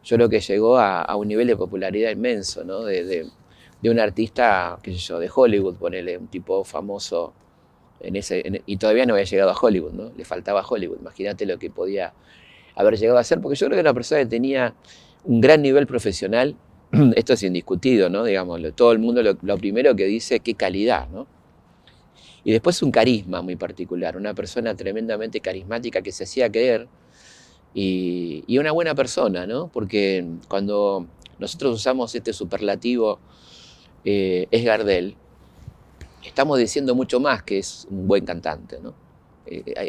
Yo creo que llegó a un nivel de popularidad inmenso, ¿no? De un artista, qué sé yo, de Hollywood, ponele, un tipo famoso y todavía no había llegado a Hollywood, ¿no? Le faltaba Hollywood. Imagínate lo que podía haber llegado a ser, porque yo creo que era una persona que tenía un gran nivel profesional. Esto es indiscutido, ¿no? Digamos, todo el mundo lo primero que dice, qué calidad, ¿no? Y después un carisma muy particular, una persona tremendamente carismática que se hacía querer y una buena persona, ¿no? Porque cuando nosotros usamos este superlativo, es Gardel, estamos diciendo mucho más que es un buen cantante, ¿no?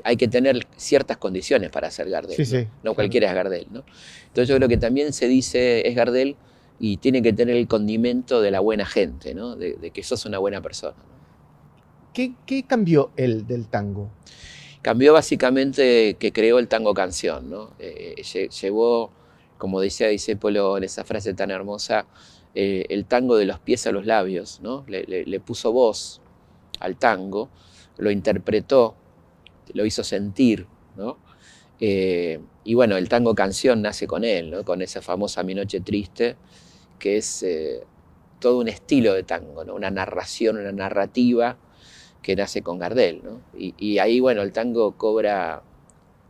Hay que tener ciertas condiciones para ser Gardel, sí, ¿no? Sí, no cualquiera es Gardel, ¿no? Entonces yo creo que también se dice es Gardel y tiene que tener el condimento de la buena gente, ¿no? De que sos una buena persona, ¿no? ¿Qué cambió él del tango? Cambió básicamente que creó el tango canción, ¿no? Llevó, como decía Discépolo en esa frase tan hermosa, el tango de los pies a los labios, ¿no? Le puso voz al tango, lo interpretó, lo hizo sentir, ¿no? Y bueno, el tango canción nace con él, ¿no? Con esa famosa Mi Noche Triste, que es todo un estilo de tango, ¿no? Una narración, una narrativa que nace con Gardel, ¿no? Y ahí, bueno, el tango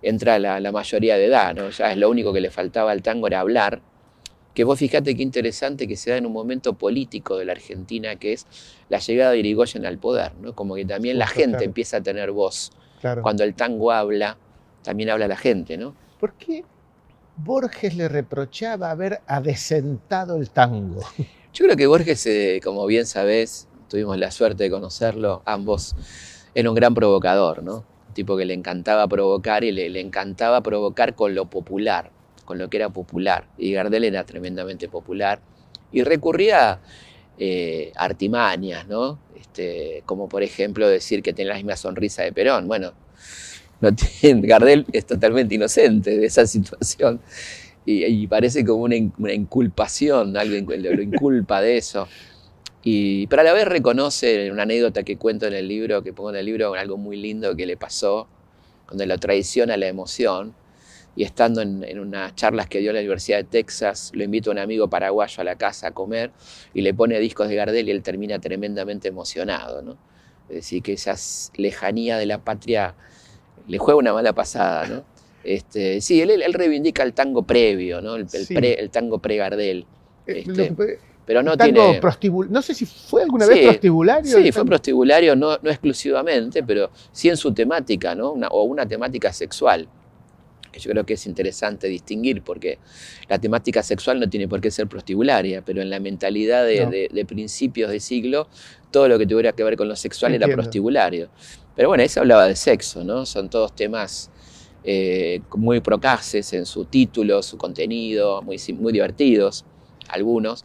entra la mayoría de edad, ¿no? Ya es lo único que le faltaba al tango era hablar, que vos fijate qué interesante que se da en un momento político de la Argentina, que es la llegada de Irigoyen al poder, ¿no? Como que también la gente empieza a tener voz. Claro. Cuando el tango habla, también habla la gente, ¿no? ¿Por qué Borges le reprochaba haber adesentado el tango? Yo creo que Borges, como bien sabés, tuvimos la suerte de conocerlo ambos, era un gran provocador, ¿no? Un tipo que le encantaba provocar y le encantaba provocar con lo popular, con lo que era popular. Y Gardel era tremendamente popular y recurría a artimañas, ¿no? Como por ejemplo decir que tiene la misma sonrisa de Perón. Bueno, Gardel es totalmente inocente de esa situación y parece como una inculpación, alguien lo inculpa de eso. Pero a la vez reconoce una anécdota que cuento en el libro, que pongo en el libro, algo muy lindo que le pasó cuando lo traiciona la emoción. Y estando en unas charlas que dio en la Universidad de Texas, lo invita a un amigo paraguayo a la casa a comer y le pone discos de Gardel y él termina tremendamente emocionado, ¿no? Es decir, que esa lejanía de la patria le juega una mala pasada, ¿no? Sí, él reivindica el tango previo, ¿no? El tango pre-Gardel. Pero no tiene... No sé si fue alguna vez prostibulario. Sí, fue prostibulario, no exclusivamente, pero sí en su temática, ¿no? O una temática sexual, que yo creo que es interesante distinguir, porque la temática sexual no tiene por qué ser prostibularia, pero en la mentalidad de principios de siglo, todo lo que tuviera que ver con lo sexual era prostibulario. Pero bueno, eso hablaba de sexo, ¿no? Son todos temas muy procaces en su título, su contenido, muy divertidos, algunos.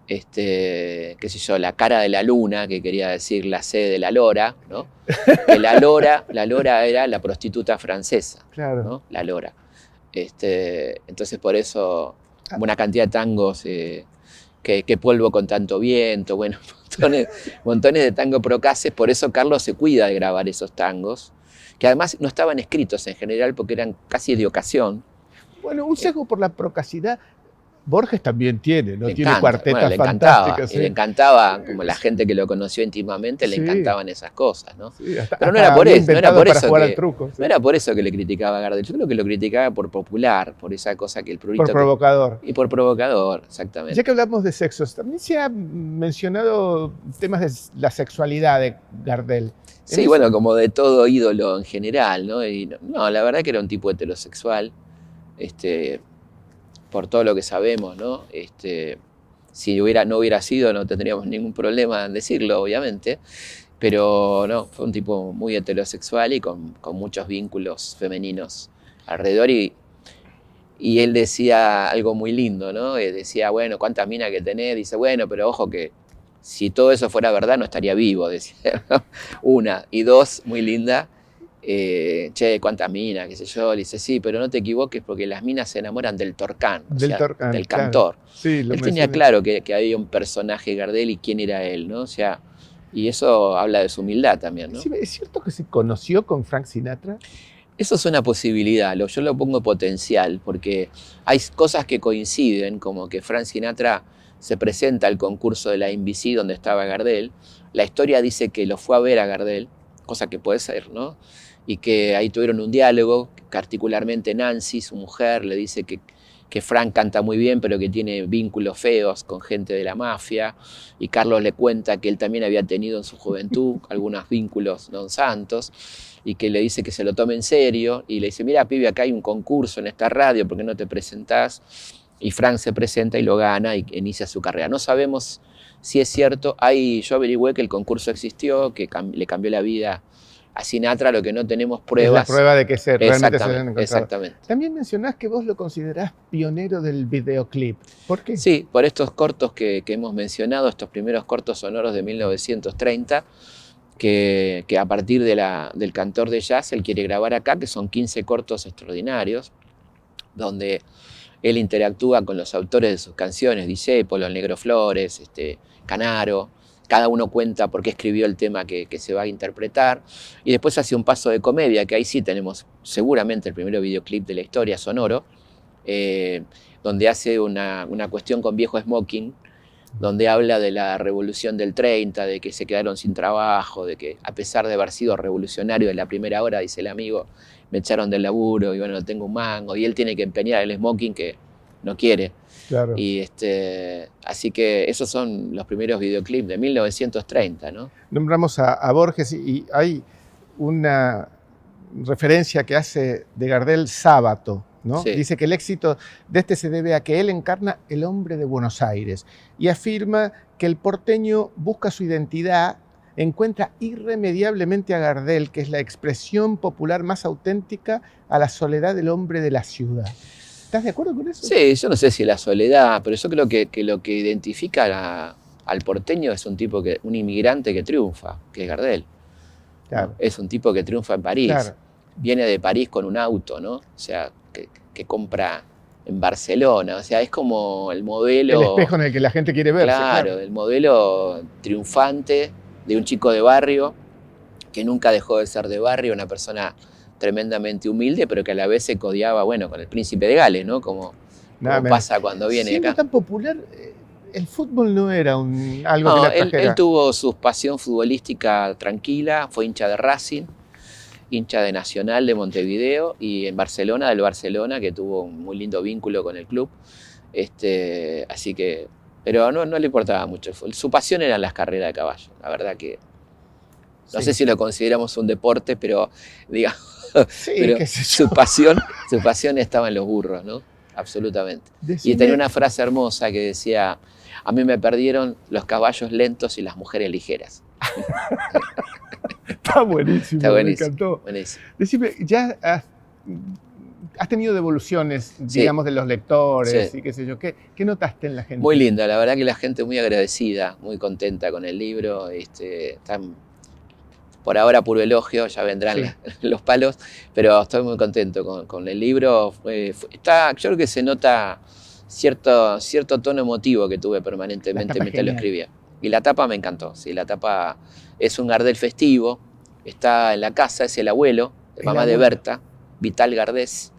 Qué sé yo, la cara de la luna, que quería decir la sede de la lora, ¿no? Que la lora era la prostituta francesa, claro, ¿no? La lora. Entonces por eso una cantidad de tangos, que polvo con tanto viento, bueno, montones de tangos procaces, por eso Carlos se cuida de grabar esos tangos, que además no estaban escritos en general porque eran casi de ocasión. Bueno, un sesgo por la procacidad. Borges también tiene, ¿no? Tiene cuartetas le fantásticas. Le encantaba, como la gente que lo conoció íntimamente, le encantaban esas cosas, ¿no? Sí, pero no era por eso, no era por eso que le criticaba a Gardel. Yo creo que lo criticaba por popular, por esa cosa que el prurito... Por provocador. Y por provocador, exactamente. Ya que hablamos de sexos, también se ha mencionado temas de la sexualidad de Gardel. Sí, bueno, como de todo ídolo en general, ¿no? Y no, la verdad que era un tipo heterosexual, por todo lo que sabemos, ¿no? Si no hubiera sido, no tendríamos ningún problema en decirlo, obviamente, pero no, fue un tipo muy heterosexual y con muchos vínculos femeninos alrededor, y él decía algo muy lindo, ¿no? Decía, bueno, ¿cuántas minas que tenés? Dice, bueno, pero ojo que si todo eso fuera verdad no estaría vivo, decía, ¿no? Una, y dos, muy linda, che, cuántas minas, qué sé yo. Le dice, sí, pero no te equivoques porque las minas se enamoran del torcán, del cantor. Claro. Sí, él tenía claro que había un personaje Gardel y quién era él, ¿no? O sea, y eso habla de su humildad también, ¿no? Sí, ¿es cierto que se conoció con Frank Sinatra? Eso es una posibilidad, yo lo pongo potencial, porque hay cosas que coinciden, como que Frank Sinatra se presenta al concurso de la NBC donde estaba Gardel. La historia dice que lo fue a ver a Gardel, cosa que puede ser, ¿no? Y que ahí tuvieron un diálogo, particularmente Nancy, su mujer, le dice que Frank canta muy bien, pero que tiene vínculos feos con gente de la mafia, y Carlos le cuenta que él también había tenido en su juventud algunos vínculos non santos, y que le dice que se lo tome en serio, y le dice, mira, pibe, acá hay un concurso en esta radio, ¿por qué no te presentás? Y Frank se presenta y lo gana y inicia su carrera. No sabemos si es cierto, yo averigüé que el concurso existió, que le cambió la vida a Sinatra, lo que no tenemos pruebas. Es la prueba de que realmente se han encontrado. Exactamente. También mencionás que vos lo considerás pionero del videoclip. ¿Por qué? Sí, por estos cortos que hemos mencionado, estos primeros cortos sonoros de 1930, que a partir del cantor de jazz él quiere grabar acá, que son 15 cortos extraordinarios, donde él interactúa con los autores de sus canciones, Discépolo, El Negro Flores, Canaro. Cada uno cuenta por qué escribió el tema que se va a interpretar, y después hace un paso de comedia, que ahí sí tenemos seguramente el primer videoclip de la historia sonoro, donde hace una cuestión con Viejo Smoking, donde habla de la revolución del 30, de que se quedaron sin trabajo, de que a pesar de haber sido revolucionario en la primera hora, dice el amigo, me echaron del laburo y bueno, no tengo un mango, y él tiene que empeñar el smoking que no quiere. Claro. Y así que esos son los primeros videoclips de 1930, ¿no? Nombramos a Borges y hay una referencia que hace de Gardel Sábato, ¿no? Sí. Dice que el éxito de este se debe a que él encarna el hombre de Buenos Aires y afirma que el porteño busca su identidad, encuentra irremediablemente a Gardel, que es la expresión popular más auténtica a la soledad del hombre de la ciudad. ¿Estás de acuerdo con eso? Sí, yo no sé si la soledad, pero yo creo que lo que identifica al porteño es un inmigrante que triunfa, que es Gardel. Claro. ¿No? Es un tipo que triunfa en París. Claro. Viene de París con un auto, ¿no? O sea, que compra en Barcelona. O sea, es como el modelo... El espejo en el que la gente quiere verse. Claro, el modelo triunfante de un chico de barrio que nunca dejó de ser de barrio, una persona tremendamente humilde, pero que a la vez se codiaba, bueno, con el príncipe de Gales, ¿no? Como pasa cuando viene siendo acá. Tan popular, el fútbol no era algo que la trajera. Él tuvo su pasión futbolística tranquila, fue hincha de Racing, hincha de Nacional de Montevideo, y en Barcelona, del Barcelona, que tuvo un muy lindo vínculo con el club. Así que, pero no le importaba mucho. Su pasión eran las carreras de caballo. La verdad que no sé si lo consideramos un deporte, pero digamos, Sí, pero qué sé yo. su pasión estaba en los burros, ¿no? Absolutamente. Y Decime- tenía una frase hermosa que decía: a mí me perdieron los caballos lentos y las mujeres ligeras. Está buenísimo, Está buenísimo. me encantó. Buenísimo. Decime, ¿ya has tenido devoluciones, digamos, de los lectores Sí. y qué sé yo? ¿Qué notaste en la gente? Muy linda, la verdad que la gente muy agradecida, muy contenta con el libro. Están por ahora puro elogio, ya vendrán los palos, pero estoy muy contento con el libro. Yo creo que se nota cierto tono emotivo que tuve permanentemente mientras lo escribía. Y la tapa me encantó, sí, la tapa es un Gardel festivo, está en la casa, es el abuelo, mamá de Berta, Vital Gardés,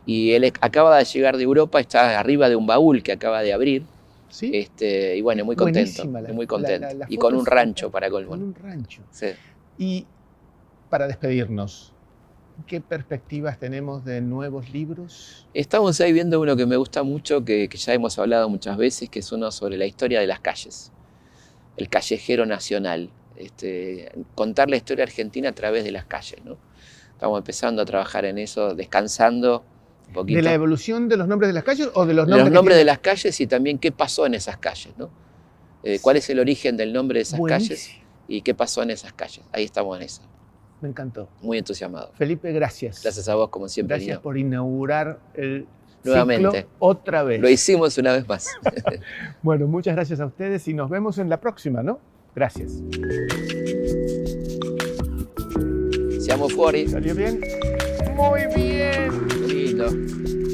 y él acaba de llegar de Europa, está arriba de un baúl que acaba de abrir. ¿Sí? Y bueno, muy contento, muy contento. Y con un rancho para colmo. Con un rancho. Sí. Y para despedirnos, ¿qué perspectivas tenemos de nuevos libros? Estamos ahí viendo uno que me gusta mucho, que ya hemos hablado muchas veces, que es uno sobre la historia de las calles, el callejero nacional, contar la historia argentina a través de las calles, ¿no? Estamos empezando a trabajar en eso, descansando un poquito. ¿De la evolución de los nombres de las calles o de los Los nombres, nombres de las calles y también qué pasó en esas calles, ¿no? ¿Cuál es el origen del nombre de esas calles y qué pasó en esas calles? Ahí estamos en eso. Me encantó. Muy entusiasmado. Felipe, gracias. Gracias a vos, como siempre. Gracias por inaugurar el nuevamente ciclo otra vez. Lo hicimos una vez más. Bueno, muchas gracias a ustedes y nos vemos en la próxima, ¿no? Gracias. Siamo fuori. ¿Salió bien? Muy bien. Lindo.